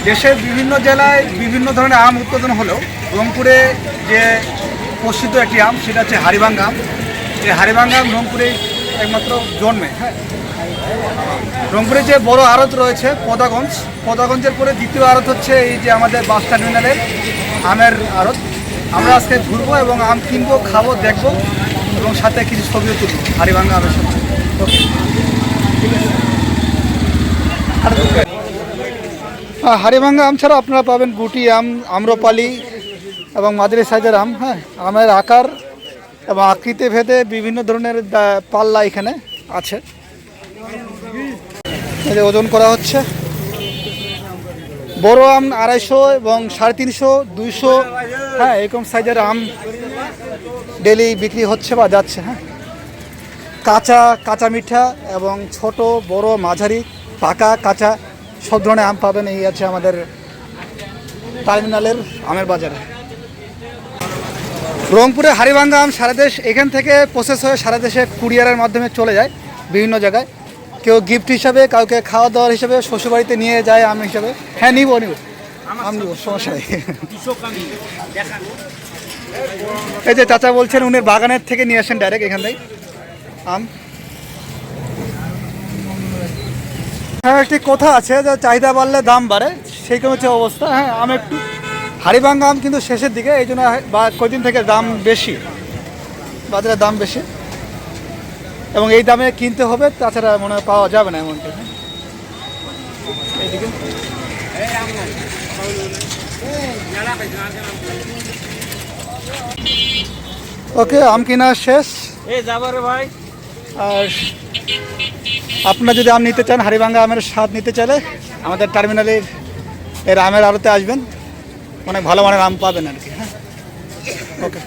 দেশের বিভিন্ন জেলায় বিভিন্ন ধরনের আম উৎপাদন হলেও রংপুরে যে প্রসিদ্ধ একটি আম সেটা হচ্ছে হাড়িভাঙ্গা আম। এই হাড়িভাঙ্গা আম রংপুরে একমাত্র জন্মে। হ্যাঁ, রংপুরে যে বড় আড়ত রয়েছে পদাগঞ্জের পরে দ্বিতীয় আড়ত হচ্ছে এই যে আমাদের বাস টার্মিনালের আমের আড়ত। আমরা আজকে ঘুরবো এবং আম কিনবো, খাবো, দেখবো এবং সাথে কিছু ছবিও তুলবো হাড়িভাঙ্গা আমের সাথে। হাড়িভাঙ্গা আম ছাড়া আপনারা পাবেন গুটি আম, আম্রপালি এবং মাঝারি সাইজের আম। হ্যাঁ, আমের আকার এবং আকৃতি ভেদে বিভিন্ন ধরনের পাল্লা এখানে আছে। ওজন করা হচ্ছে। বড় আম 250 এবং 350, 200, হ্যাঁ এরকম সাইজের আম ডেলি বিক্রি হচ্ছে বা যাচ্ছে। হ্যাঁ, কাঁচা মিঠা এবং ছোট বড় মাঝারি পাকা কাঁচা সব ধরনের আম পাবেন। এই আছে আমাদের টার্মিনালের আমের বাজারে। রংপুরে হাড়িভাঙ্গা আম সারা দেশ এখান থেকে প্রসেস হয়ে সারা দেশে কুরিয়ারের মাধ্যমে চলে যায় বিভিন্ন জায়গায়। কেউ গিফট হিসাবে, কাউকে খাওয়া দাওয়ার হিসাবে, শ্বশুরবাড়িতে নিয়ে যায় আম হিসাবে। হ্যাঁ নিব আম নিব, সমস্যা নেই। এই যে চাচা বলছেন উনি বাগানের থেকে নিয়ে আসেন ডাইরেক্ট এখান থেকে আম। হ্যাঁ, একটি কথা আছে যে চাহিদা বাড়লে দাম বাড়ে, সেই হচ্ছে অবস্থা। হ্যাঁ, আম একটু হাড়িভাঙ্গা আম কিন্তু শেষের দিকে, এই জন্য বা কদিন থেকে দাম বেশি, বাজারে দাম বেশি এবং এই দামে কিনতে হবে, তাছাড়া মনে হয় পাওয়া যাবে না এমনটা। এইদিকে ওকে, আম কিনা শেষ। ভাই, আর আপনারা যদি আম নিতে চান, হাড়িভাঙ্গা আমের স্বাদ নিতে চাইলে আমাদের টার্মিনালের এর আমের আড়তে আসবেন, অনেক ভালো মানের আম পাবেন আর কি। হ্যাঁ, ওকে।